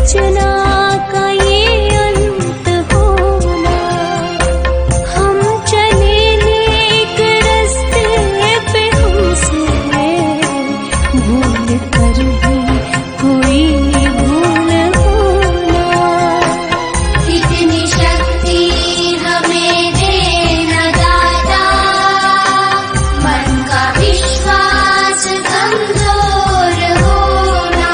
रचना का ये अंत होना। हम चले नेक रास्ते पे, हमसे भूल कर भी कोई भूल होना। इतनी शक्ति हमें देना दाता, मन का विश्वास कमजोर होना।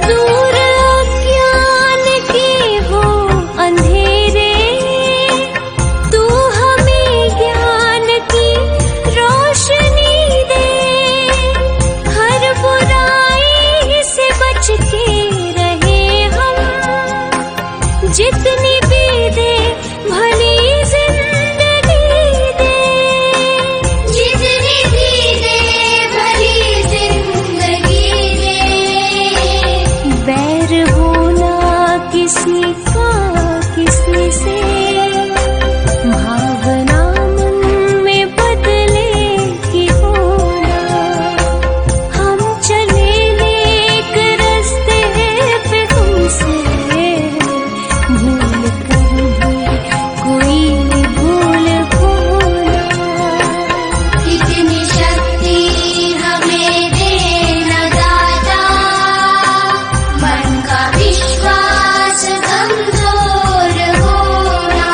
दूर अज्ञान के वो अंधेरे, तू हमें ज्ञान की रोशनी दे। हर बुराई से बच के रहे हम, जितनी भी दे भली जिंदगी दे। जितनी भी दे भली जिंदगी दे। बैर होना किसी का किसी से, भावना मन में बदले की होना। हम चले नेक रास्ते पे, हमसे भूल कर भी कोई भूल होना। इतनी शक्ति हमें देना दाता, मन का विश्वास कमजोर होना।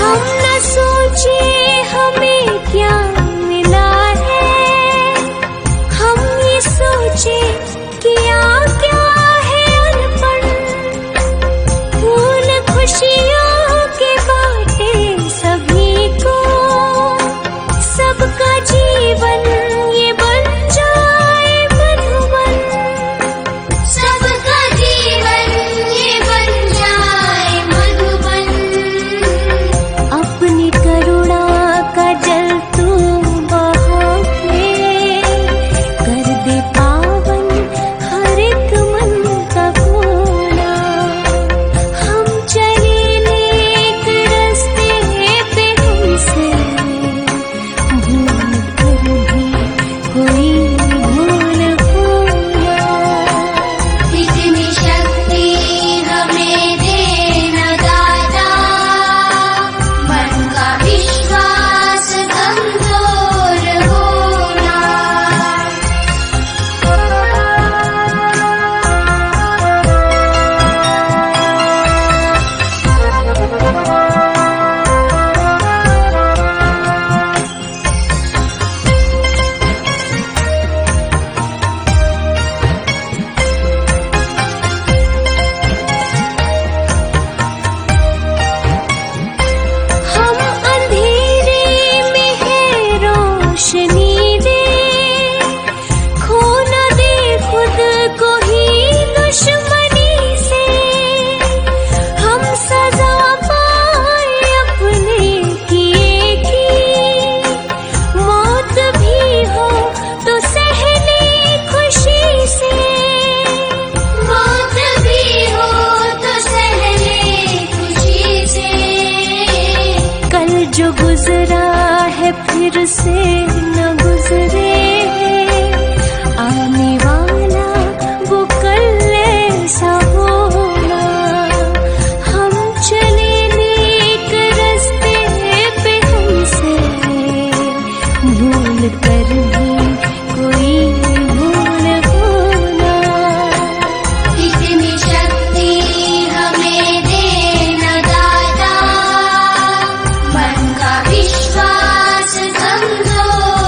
हम न सोचे हमें क्या मिला है, हम ये सोचे किया क्या है अनपढ़। फूल खुशियों के बाटे सभी को, सबका जीवन ये बन जाए मधुबन। सबका जीवन ये बन जाए मधुबन। अपनी करुणा का जल तू बहा के, कर दे पावन हर एक मन का कोना। हम चले नेक रास्ते पे, हमसे भूल कर भी कोई भूल होना। इतनी शक्ति हमें देना दाता, मन का विश्वास कमजोर होना। हम अंधेरे में है रोशनी दे, खो न दे खुद को ही दुश्मनी से। हम सजा पाए अपने किए की, मौत भी हो तो सह ले खुशी से। मौत भी हो तो सह ले खुशी से। कल जो गुजरा है फिर से न गुजरे, आने वाला वो कल ऐसा होना। हम चले नेक रास्ते पे, हमसे भूल कर भी कोई भूल होना। इतनी शक्ति हमें देना दाता, मन का विश्वास कमजोर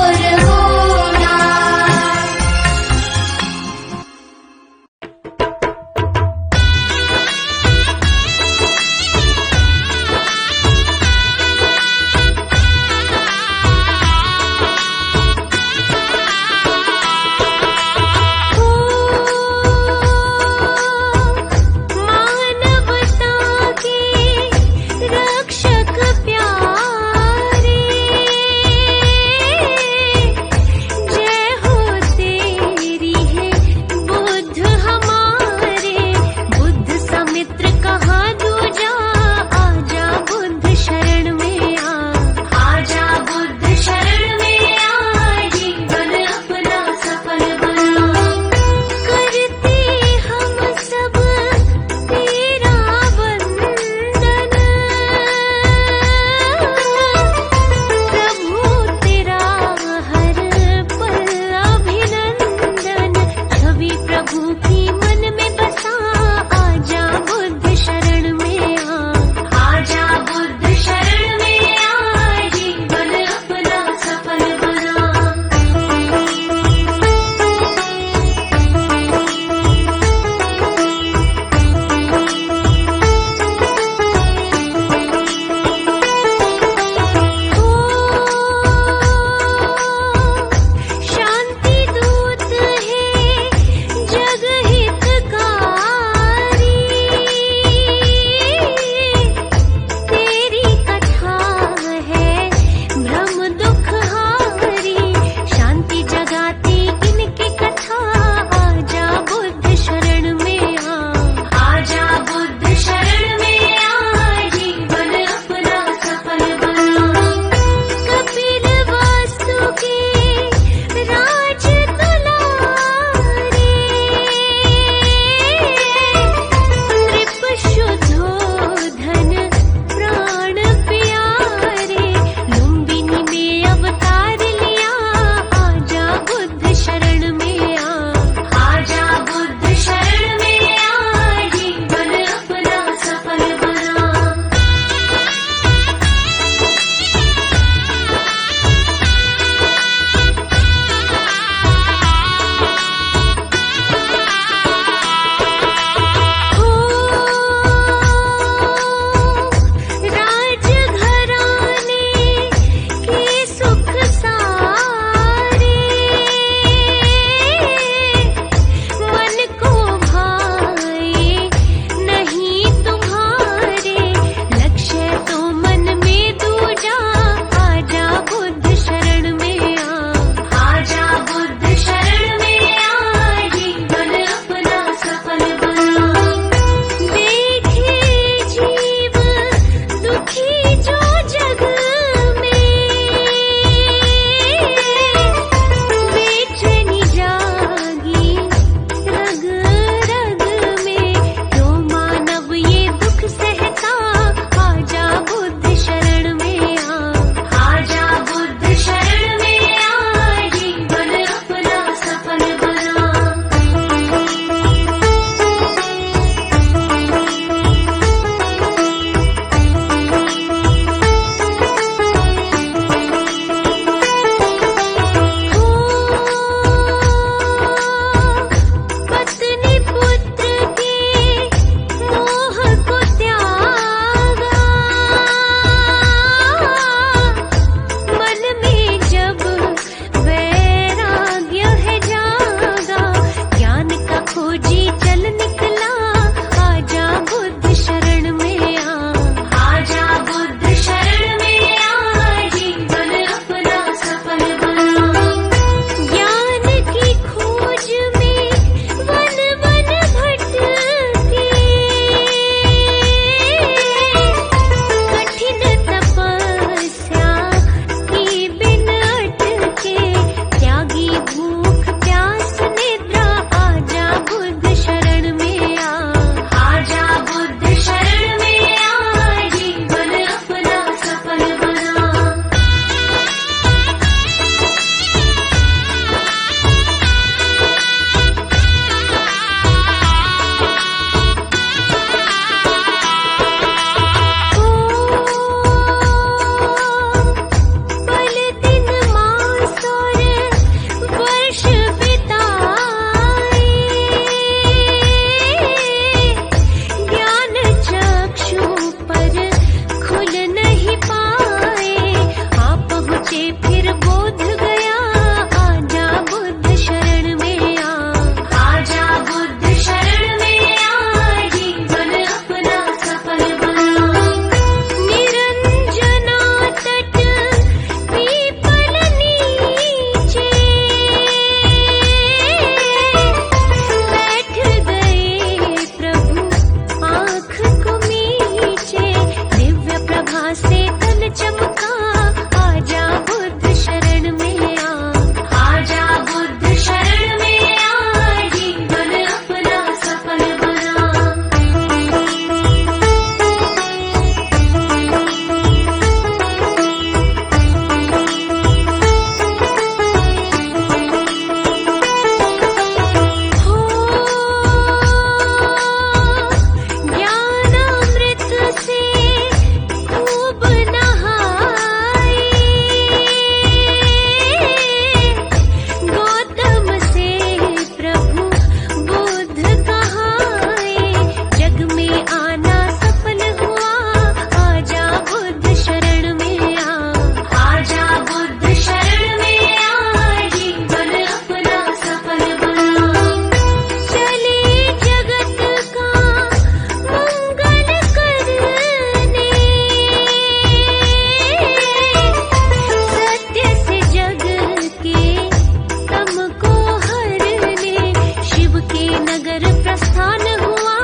प्रस्थान हुआ,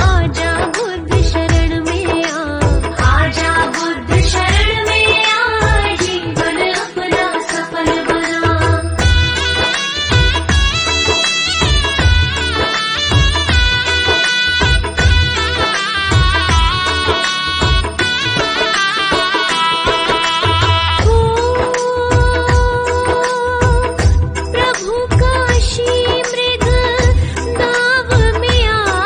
आजा बुद्ध शरण में आ। आजा बुद्ध शरण में आ, जीवन अपना सफल बना। प्रभु काशी मृग नाव में आ।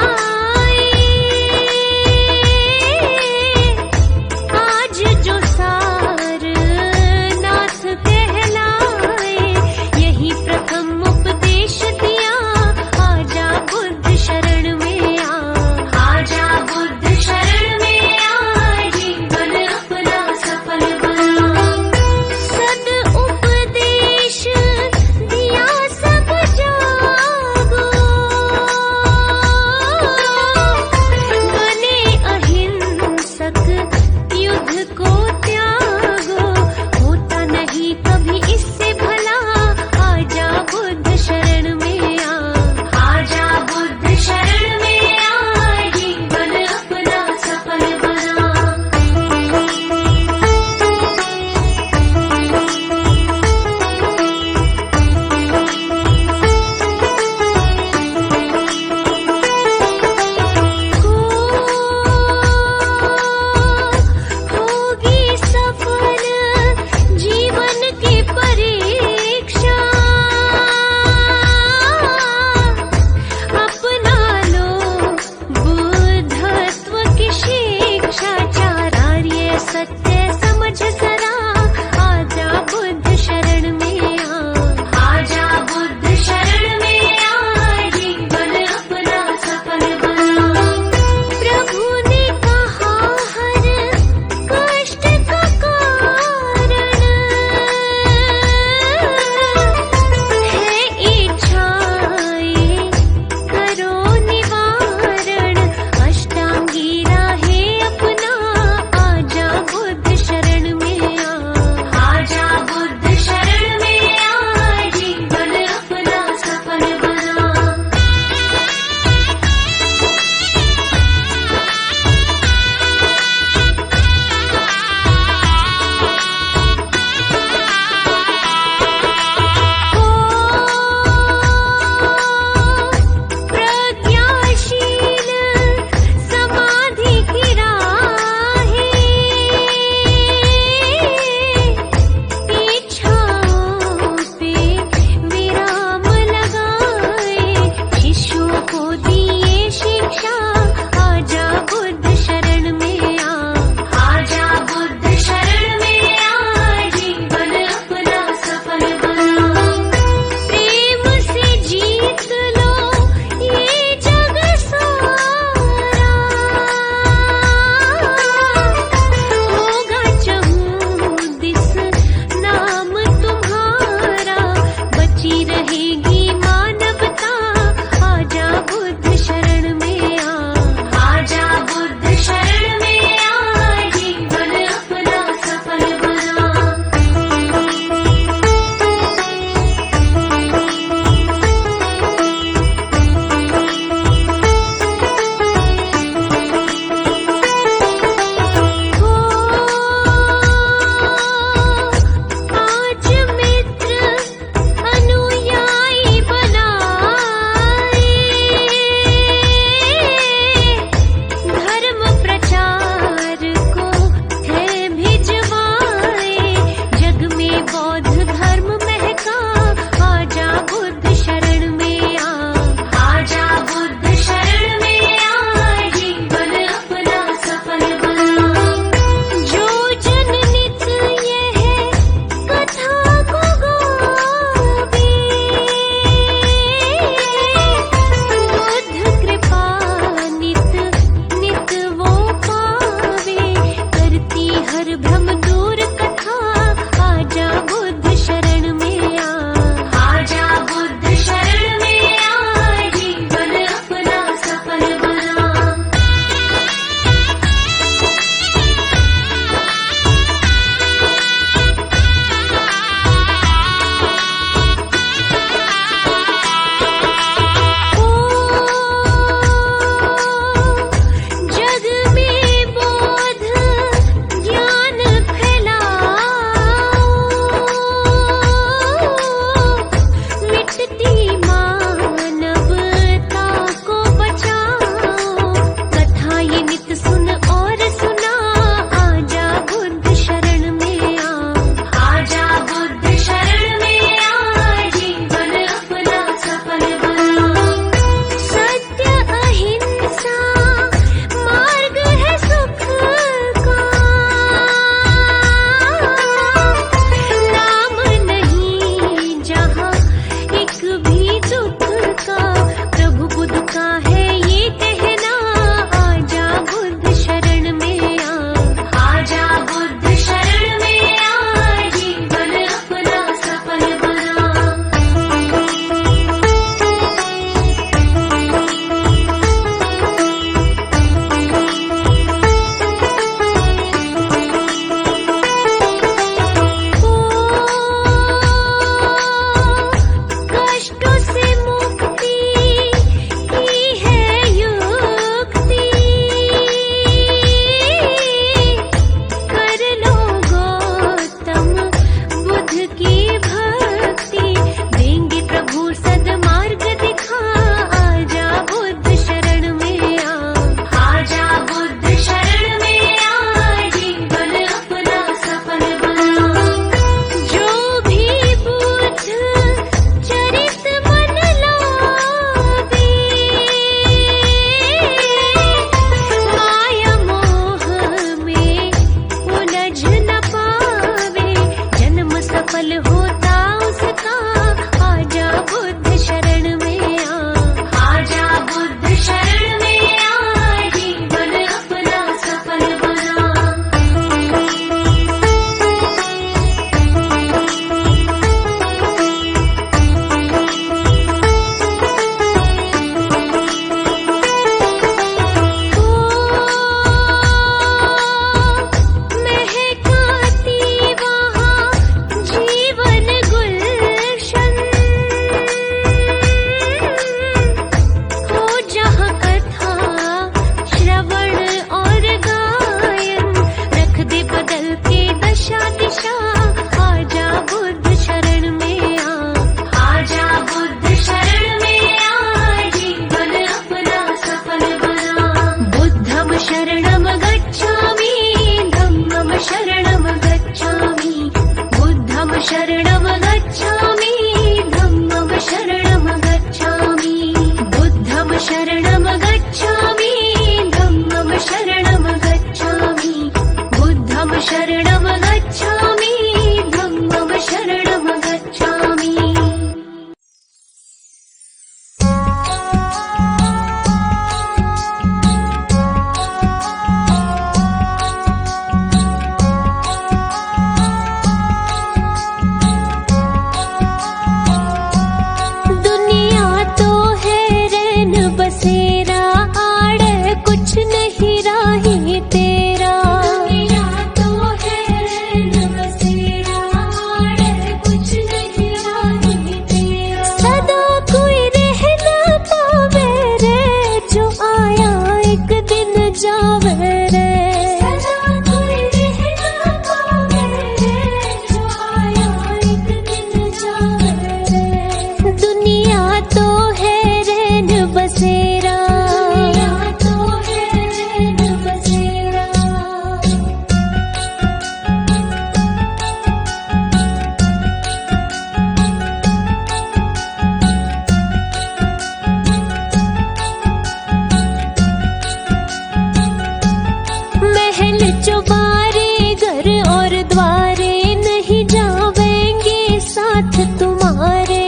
साथ तुम्हारे।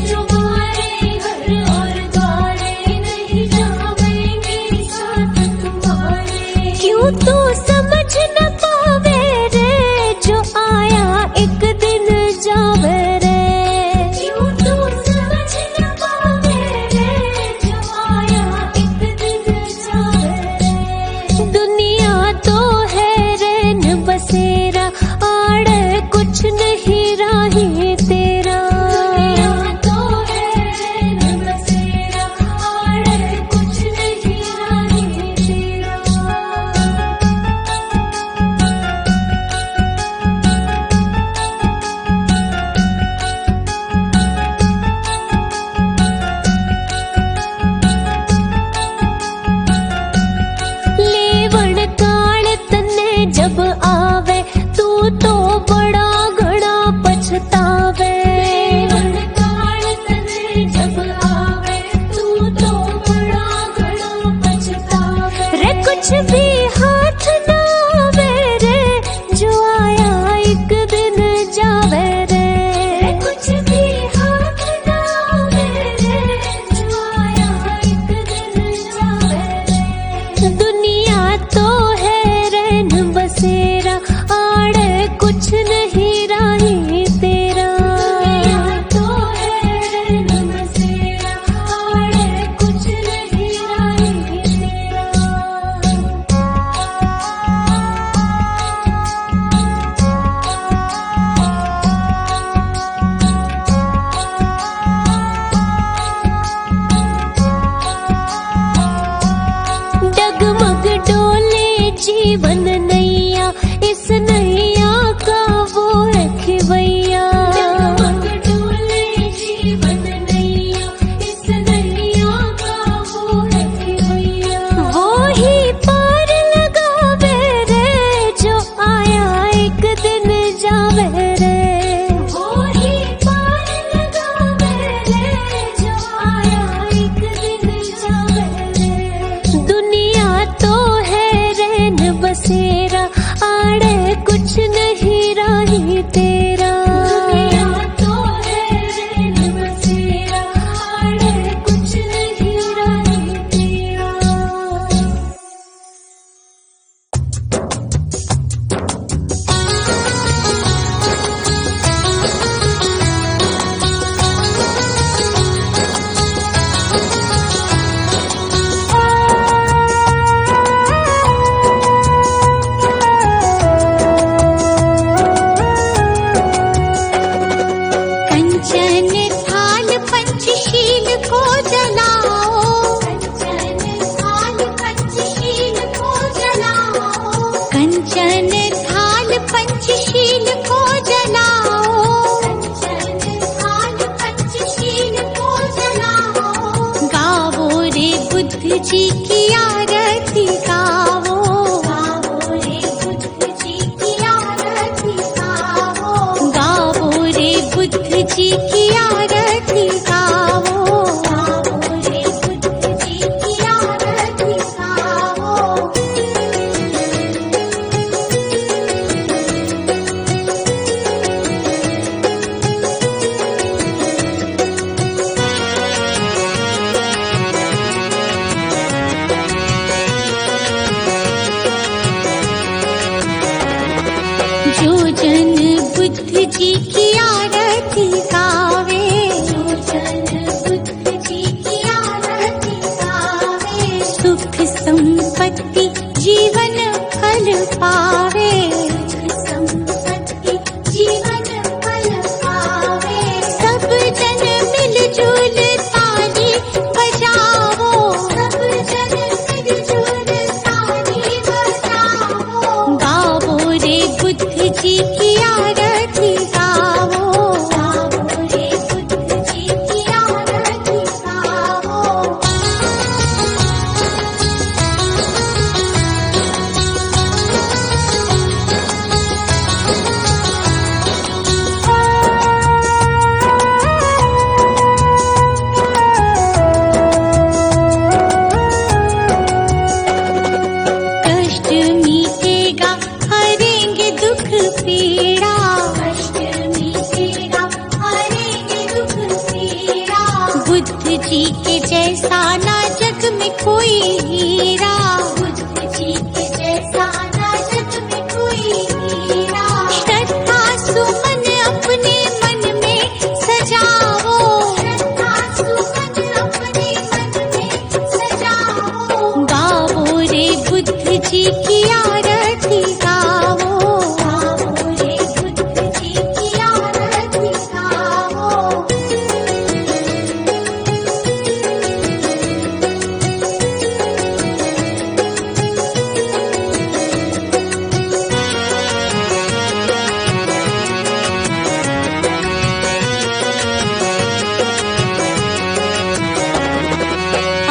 तुम्हारे घर और द्वारे नहीं जावेंगे साथ तुम्हारे। क्यों तू समझ न पावे रे जो आया एक दिन जावे रे। क्यों तू समझ न पावे रे जो आया एक दिन जावे रे। दुनिया तो है रैन बसेरा आड़ कुछ नहीं राही तेरा। दुनिया तो है रैन बसेरा आड़ कुछ नहीं राही तेरा। लेवण काल तन्ने जब आवे तू तो बड़ा घना पछतावे। काल तने जब आवे तू तो बड़ा घना पछतावे। रे कुछ भी हाथ ना आवे रे जो आया एक दिन जावे रे। कुछ भी हाथ ना आवे रे जो आया एक दिन जावे रे। दुनिया तो है रैन बसेरा आड़ कुछ नहीं राही तेरा। दुनिया तो है रैन बसेरा आड़ कुछ नहीं राही तेरा। डगमग डोले जीवन नैया इस नैया का वो है खिवैया। डगमग डोले जीवन नैया इस नैया का वो है खिवैया। वो ही पार लगावे रे जो आया एक दिन जावे रे। वो ही पार लगावे रे जो आया एक दिन जावे रे। दुनिया तो है रैन बसेरा आड़ कुछ नहीं राही तेरा। दुनिया तो है रैन बसेरा आड़ कुछ नहीं राही तेरा। कंचन थाल पंचशील को जलाओ। कंचन थाल पंचशील को जलाओ। कंचन थाल पंचशील को जलाओ। कंचन थाल पंचशील को जलाओ। गावो रे बुद्ध जी की आरती गावो। गावो रे बुद्ध जी की आरती गावो। गावो रे बुद्ध जी की आरती गावो। गावो रे बुद्ध जी की आरती गावो। जो जन बुद्ध जी की आरती गावे। के जैसा ना जग में कोई हीरा, बुद्ध जी के जैसा ना जग में कोई हीरा। श्रद्धा सुमन अपने मन में सजाओ, श्रद्धा सुमन अपने मन में सजाओ। गाओ रे बुद्ध जी की आरती गाओ, गाओ रे बुद्ध जी की आरती गाओ।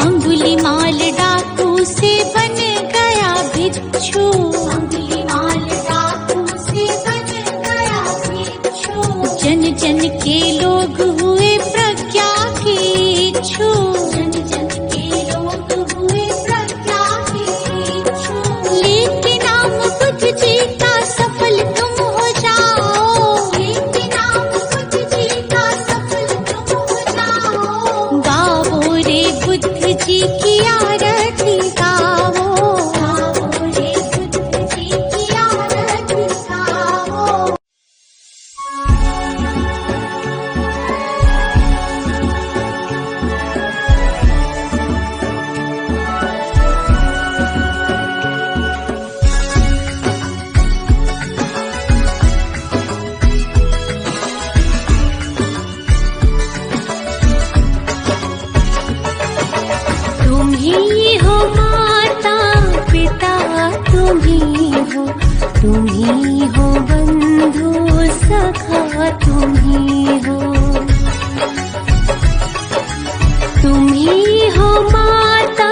अंगुलीमाल डाकू से बन गया भिक्षु, अंगुलीमाल डाकू से बन गया भिक्षु। जन जन के लोग हुए प्रज्ञा के इच्छु, जन जन के लोग हुए प्रज्ञा के इच्छु। लेकिन नाम बुद्ध जी का सफल तुम हो जाओ, लेकिन नाम बुद्ध जी का सफल तुम हो जाओ। गाओ रे बुद्ध जी की आरती गाओ, गाओ रे बुद्ध जी की आरती गाओ। तुम ही हो माता पिता, तुम ही हो बंधु सखा, तुम ही हो माता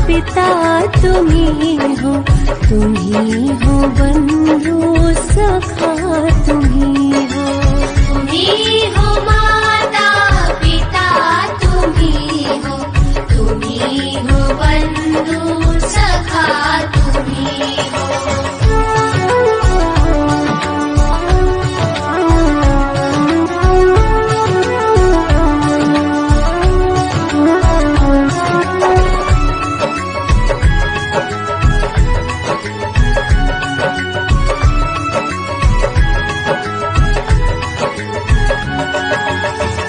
पिता, तुम ही हो बंधु सखा, तुम ही हो। तुम ही हो माता पिता, तुम ही हो बंधु सखा, तुम ही हो।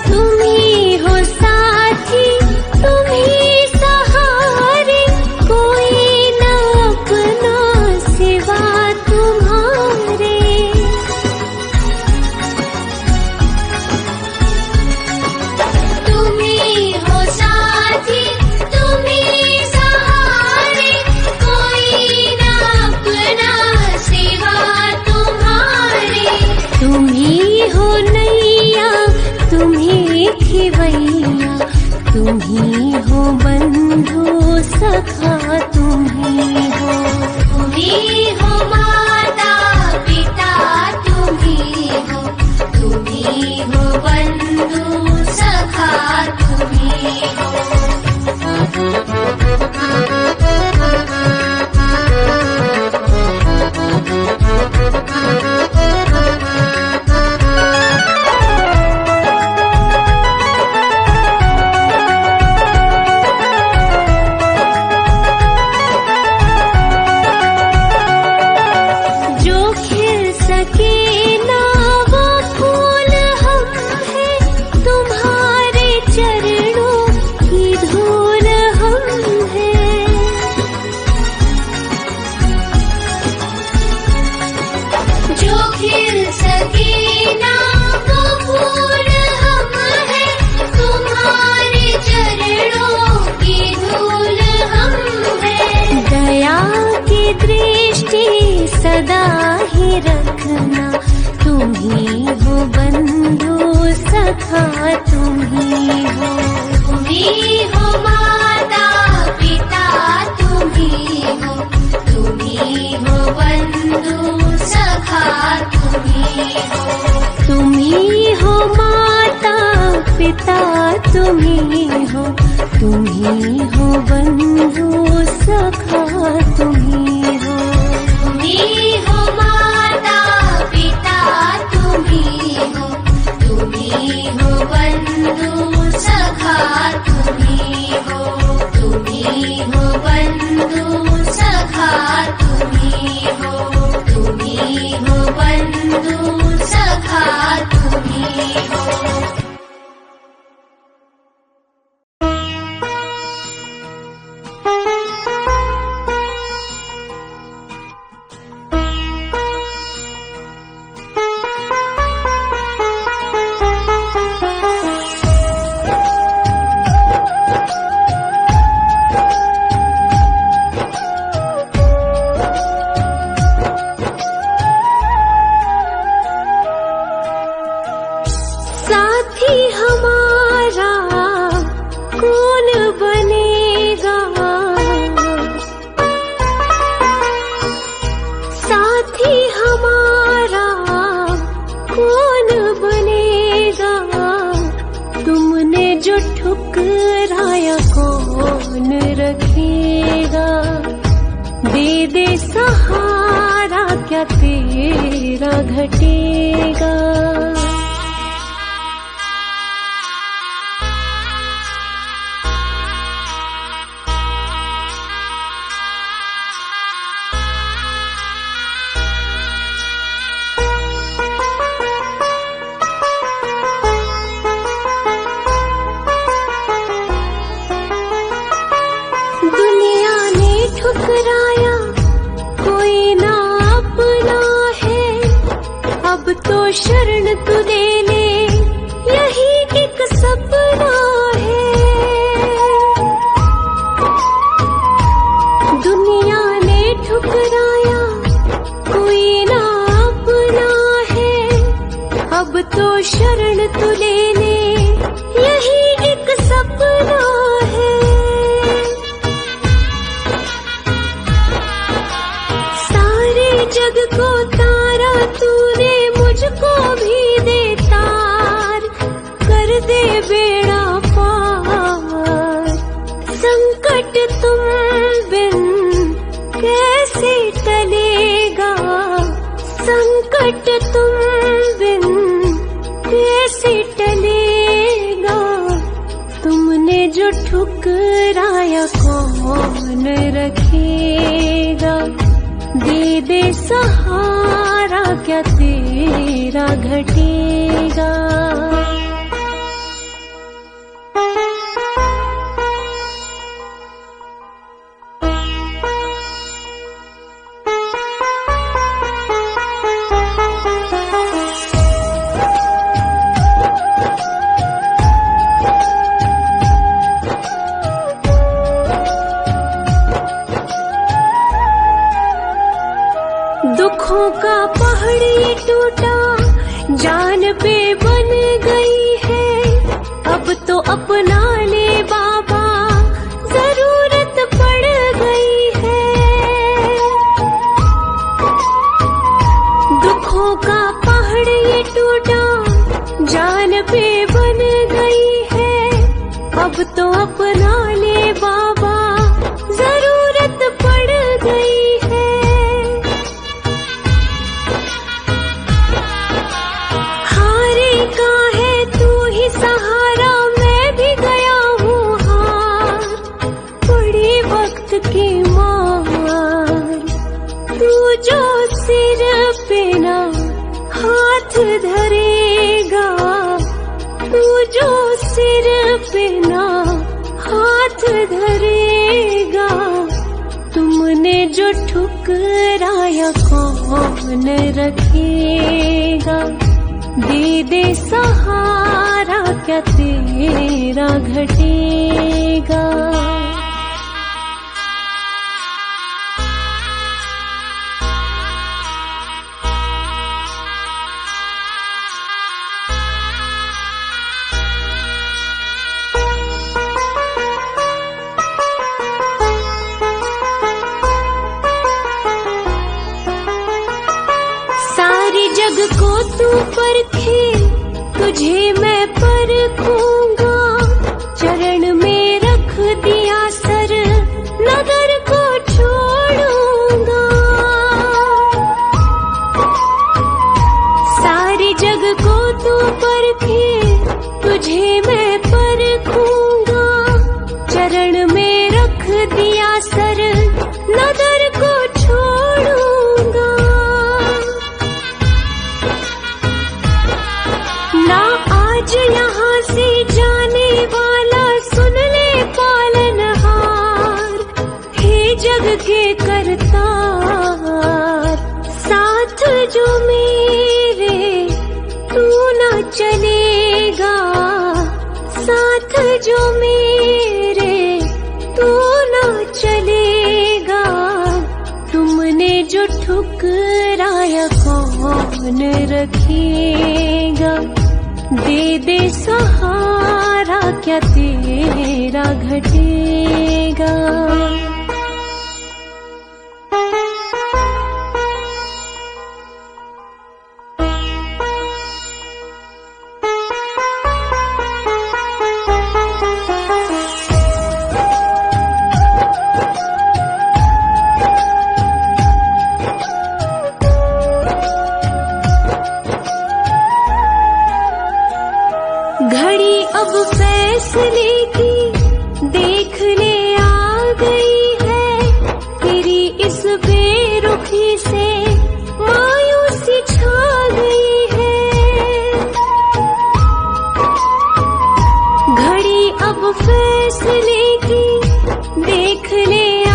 तुम ही हो साथी, तुम ही सहारे, कोई न अपना सिवा तुम्हारे। तुम ही हो साथी, तुम ही सहारे, कोई न अपना सिवा तुम्हारे। तुम ही हो नैया, तुम ही खिवैया, तुम ही हो बंधु सखा, तुम ही हो। तुम ही हो माता पिता, तुम ही हो बंधु सखा, तुम ही हो। जो खिल सके ना वो फूल हम हैं, तुम्हारे चरणों की धूल हम हैं। जो खिल सके ना वो फूल हम हैं, तुम्हारे चरणों की धूल हम हैं। दया की दृष्टि सदा ही रखना, तुम ही हो बंधु सखा, तुम ही हो। तुम ही हो माता पिता, तुम ही हो बंधु सखा, तुम ही हो। तुम ही हो माता पिता, तुम ही हो बंधु सखा, तुम ही हो। तुम ही हो माता पिता, तुम ही हो बंधु सखा, तुम ही दे सहारा, क्या तेरा घटेगा। दुनिया ने ठुकराया, कोई ना अपना है, अब तो शरण तू ले ले, यही एक सपना है। दुनिया ने ठुकराया, कोई ना अपना है, अब तो शरण तू ले ले, यही एक सपना है। जग को तारा तूने, मुझको भी दे तार, कर दे बेड़ा पार। संकट तुम बिन कैसे टलेगा, संकट तुम बिन कैसे टलेगा। तुमने जो ठुकराया कौन रखेगा, दे दे सहारा, क्या तेरा घटेगा। दुखों का पहाड़ ये टूटा, जान पे बन गई है, अब तो अपना ले बाबा, जरूरत पड़ गई है। दुखों का पहाड़ ये टूटा, जान पे बन गई है, अब तो अपना ले बाबा, जरूरत पड़ गई है। सहारा मैं भी गया हूँ हार, पड़ी वक्त की मार। तू जो सिर पे ना हाथ धरेगा, तू जो सिर पे ना हाथ धरेगा। तुमने जो ठुकराया कौन रखेगा, दे दे सहारा, क्या तेरा घटेगा। सारी जग को तू परखे, तुझे मैं परखूंगा। चरण में रख दिया सर, नगर को छोड़ूंगा। सारी जग को तू परखे, तुझे मैं परखूंगा। चरण में रख दिया सर, नगर को छोड़ूंगा। ना आज यहाँ से जाने वाला, सुन ले पालनहार, हे जग के करतार। साथ जो मेरे तू ना चलेगा, साथ जो मेरे तू ना चलेगा। तुमने जो ठुकराया कौन रखेगा, दे दे सहारा, क्या तेरा घटेगा। देख ले आ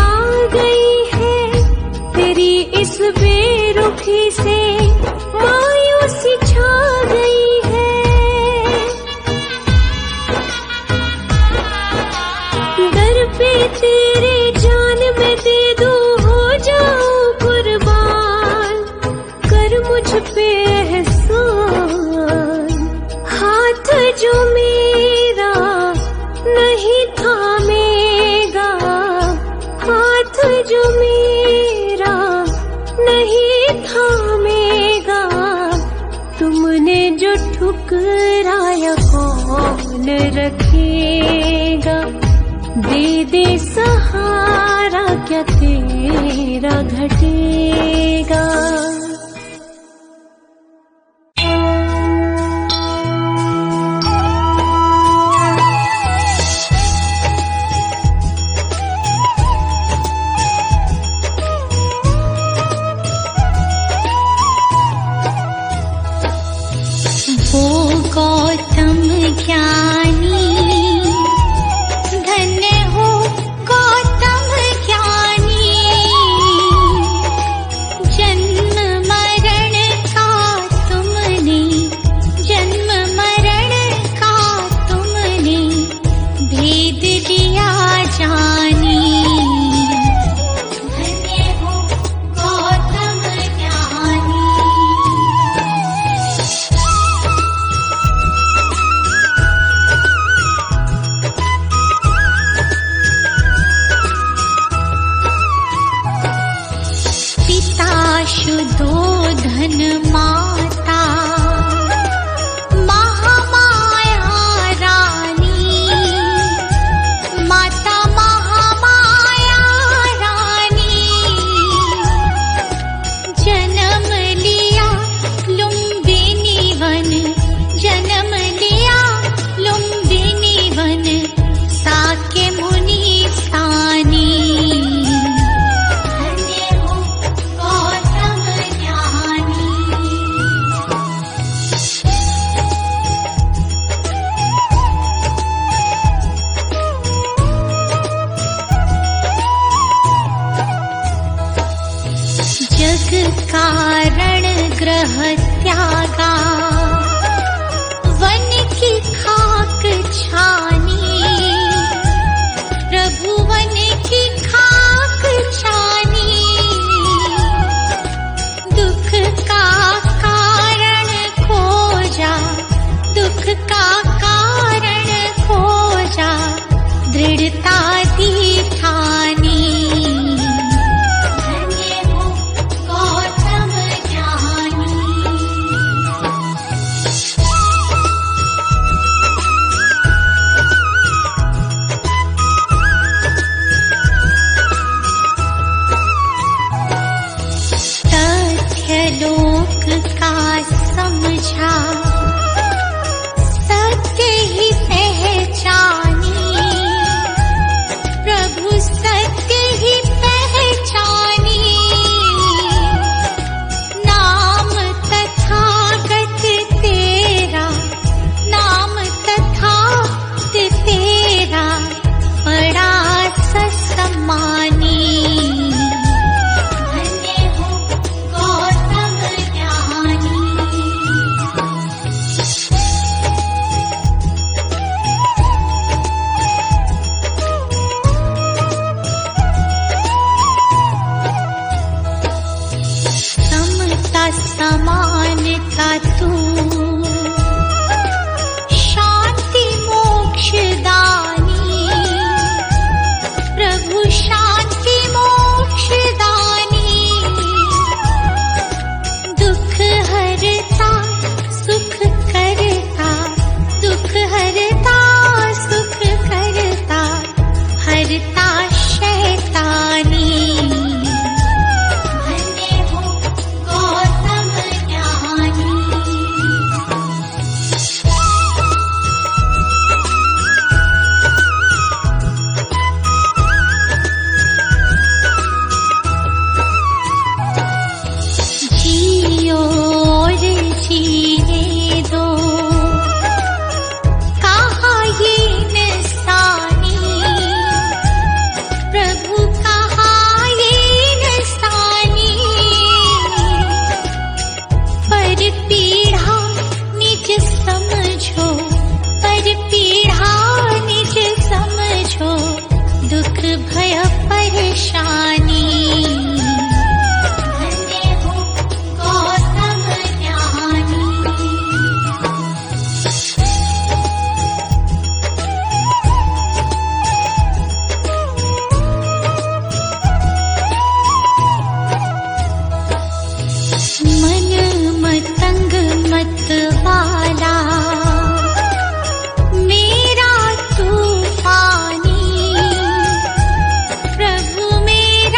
गई है तेरी इस बेरुखी से मायूसी छा गई है। दर पे तेरे जान में दे दूं, हो जाऊं कुर्बान, कर मुझ पे एहसान। हाथ जो मेरा नहीं थामेगा, हाथ जो मेरा नहीं थामेगा, तुमने जो ठुकराया कौन रखेगा। दे दे सहारा, क्या तेरा घटेगा। वो गौतम ज्ञानी, धन्य हो गौतम ज्ञानी, जन्म भय परेशानी। धन्य हो गौतम ज्ञानी। मन मतंग मत वाला मेरा तूफानी, प्रभु मेरे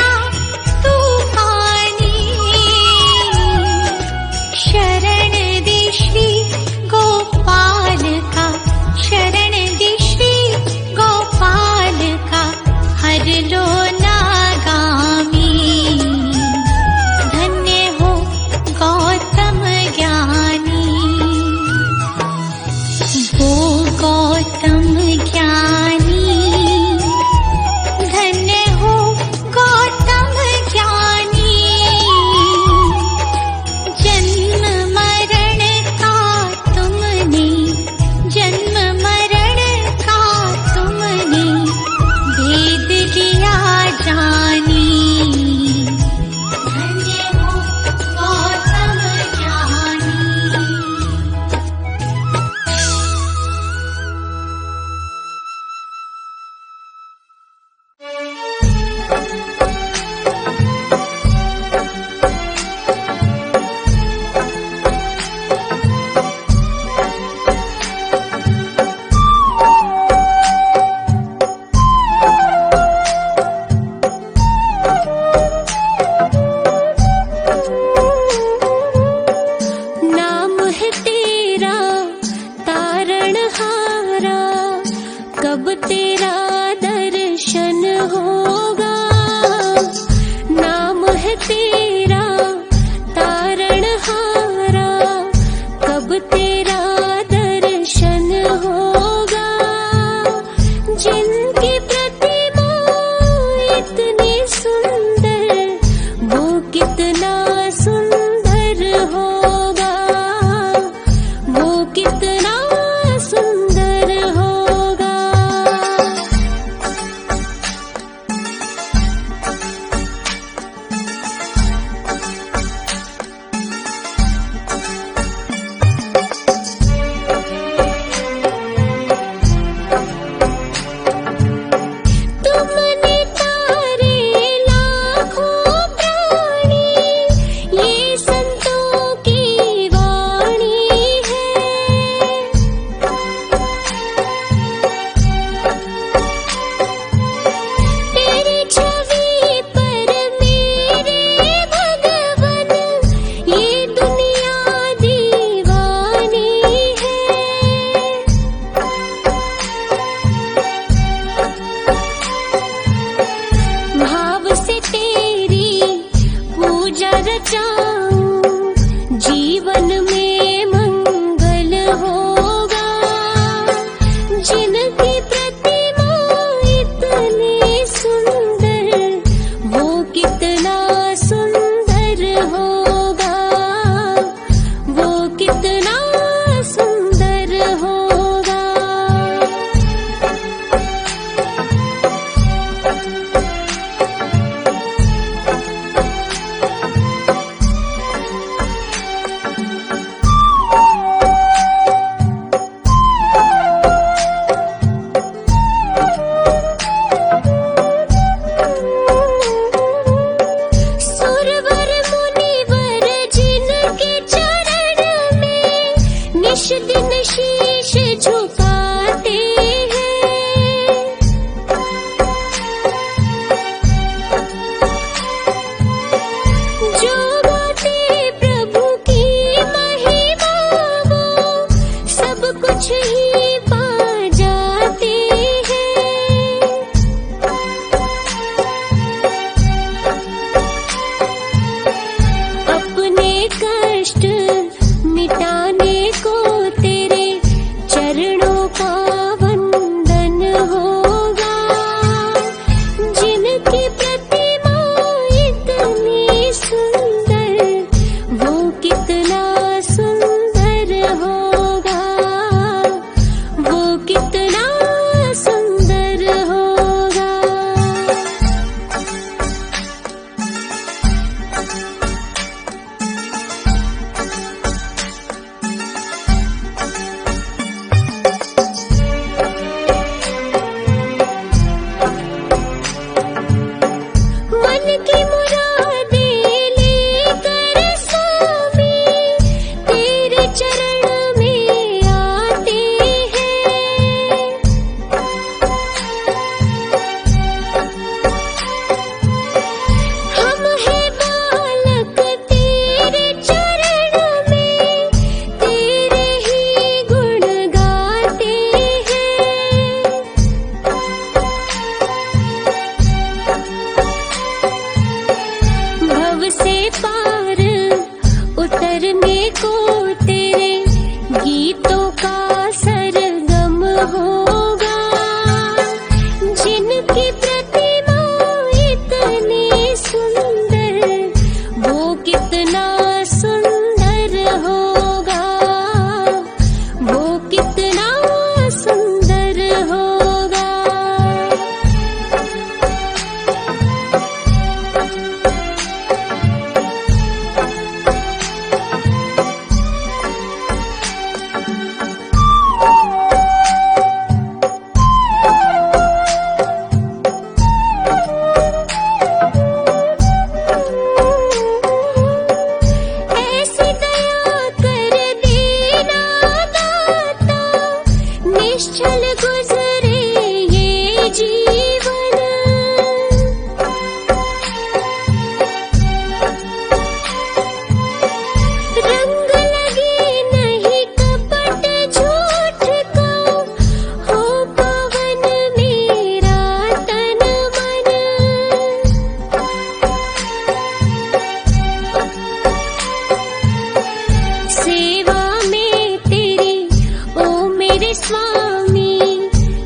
जिनकी प्रतिमा इतनी सुंदर, वो कितना सुंदर होगा, वो कितना सुंदर होगा। ऐसी दया कर देना दाता, निश्चल गुजरे ये जीवन। रंग लगे नहीं कपट झूठ को, हो पावन मेरा तन मन। सेवा में तेरी ओ मेरे स्वामी,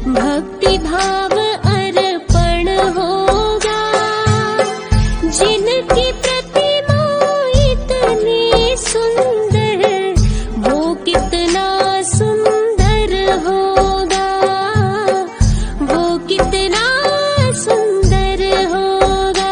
भक्ति भाव अर्पण होगा। जिनकी प्रतिमा इतनी सुंदर, वो कितना सुंदर होगा, वो कितना सुंदर होगा।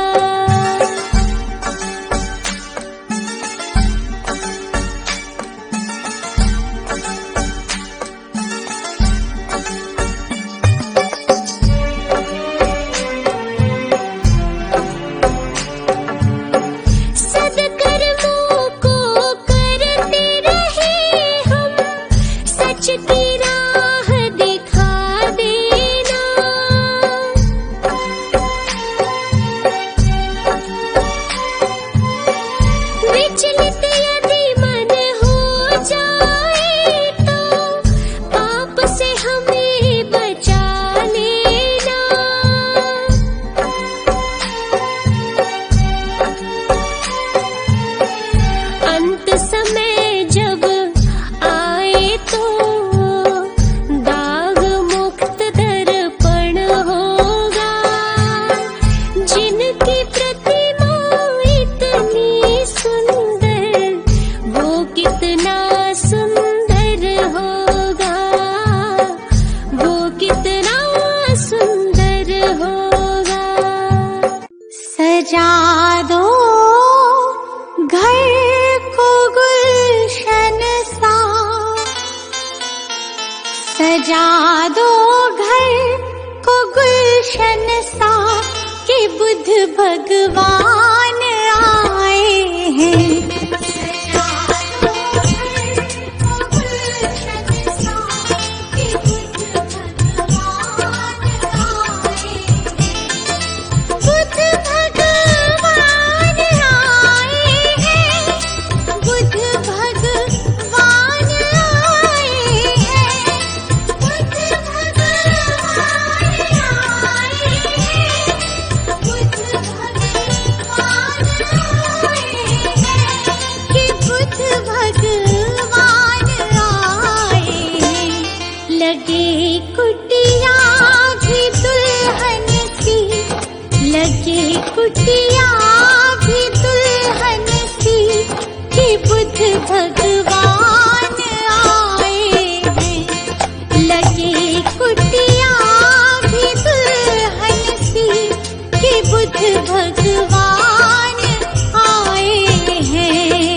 सद्कर्मों को करते रहे हम, सच की राह दिखा देना। विचलित यदि मन हो जाए तो, पाप से हमें बचा लेना। अंत समय जब आए तो, दाग मुक्त दर्पण होगा। जिनकी प्रतिमा इतनी सुंदर, वो कितना सुंदर होगा, वो कितना सुंदर होगा। सजा दो घर को गुलशन सा, सजा दो घर को गुलशन सा, कि बुद्ध भगवान आए हैं। सजा दो घर को गुलशन सा, कि बुद्ध भगवान आए हैं। बुद्ध भगवान आए हैं, बुद्ध भगवान आए हैं, बुद्ध भगवान आए हैं, बुद्ध भगवान आए हैं, कि बुद्ध भगवान आए हैं। लगे कुटिया भी दुल्हन सी, लगे कुटिया भी दुल्हन सी, कि बुद्ध भगवान आए हैं। लगे कुटिया भी दुल्हन सी, कि बुद्ध भगवान आए हैं।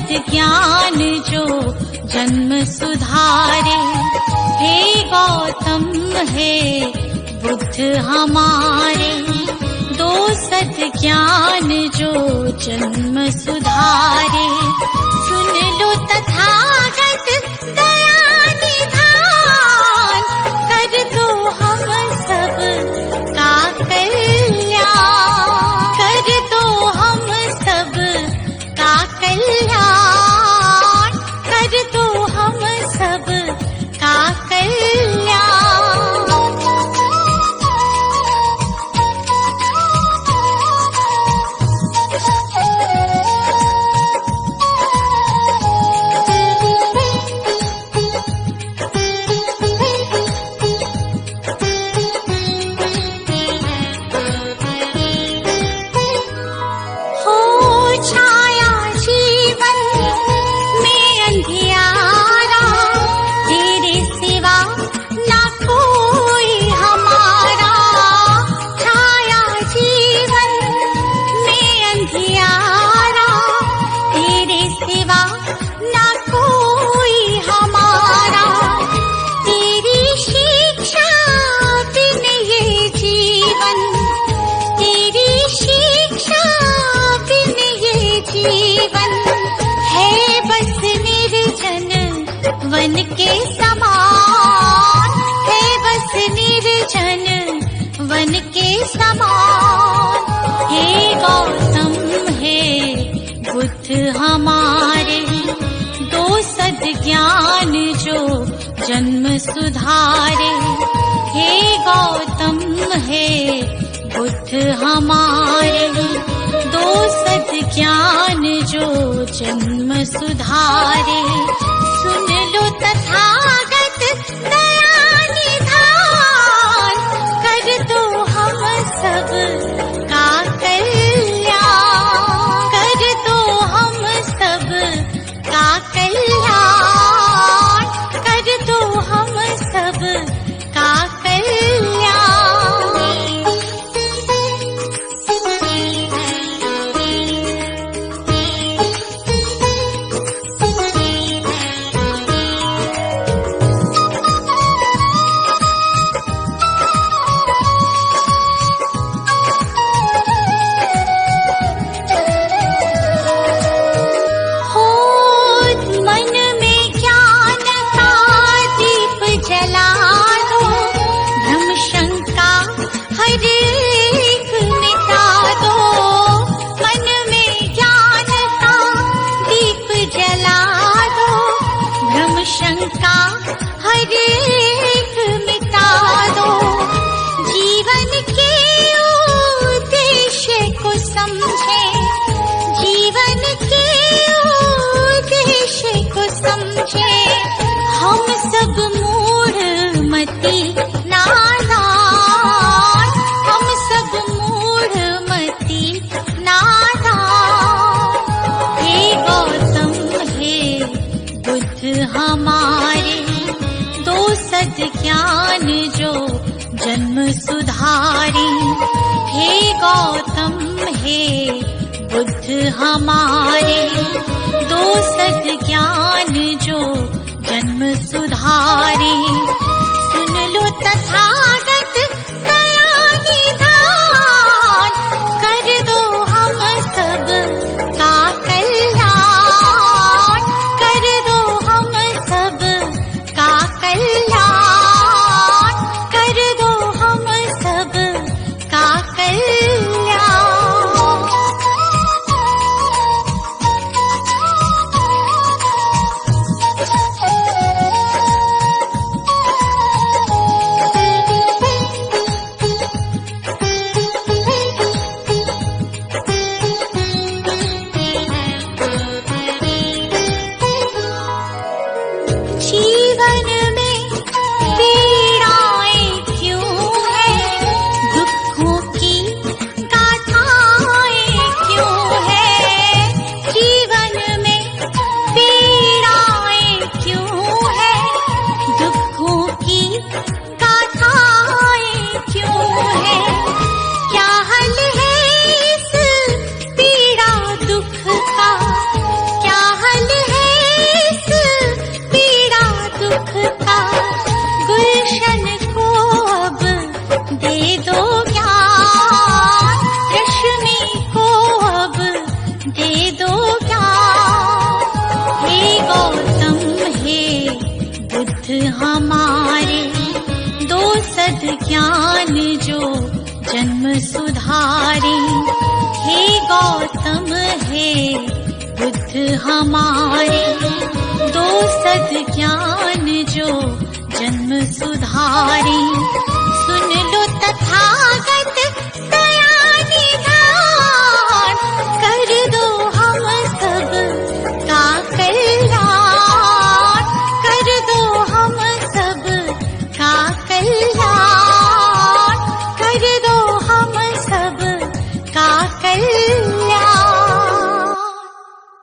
सद्ज्ञान जो जन्म सुधारे। हे गौतम हे बुद्ध हमारे, दो सद्ज्ञान जो जन्म सुधारे। सुन लो तथागत दया निधान, कर दो हम सब का कल्याण, कर दो हम सब का कल्याण, कर दो हम सब का कल्याण। वन के समान है बस निर्जन वन के समान। हे गौतम हे बुद्ध हमारे, दो सद्ज्ञान जो जन्म सुधारे। हे गौतम हे बुद्ध हमारे, दो सद्ज्ञान जो जन्म सुधारे। सुन लो तथागत दया निधान, कर दो हम सब का कल्याण, कर दो हम सब का कल्याण, कर दो हम सब का शंका हर एक मिटा दो। जीवन के उद्देश्य को समझे, जीवन के उद्देश्य को समझे। हम सब मूढ़ मति नादान, हम सब मूढ़ मति नादान। हे गौतम हे बुद्ध हमारे, दो सद्ज्ञान जो जन्म सुधारे। हे गौतम हे बुद्ध हमारे, दो सद्ज्ञान जो जन्म सुधारे। सुन लो तथागत दया निधान, कर दो हम सब का कल्याण, कर दो हम सब का कल्याण, कर दो हम सब का कल्याण। ज्ञान जो जन्म सुधारे। हे गौतम हे बुद्ध हमारे, दो सद ज्ञान जो जन्म सुधारे।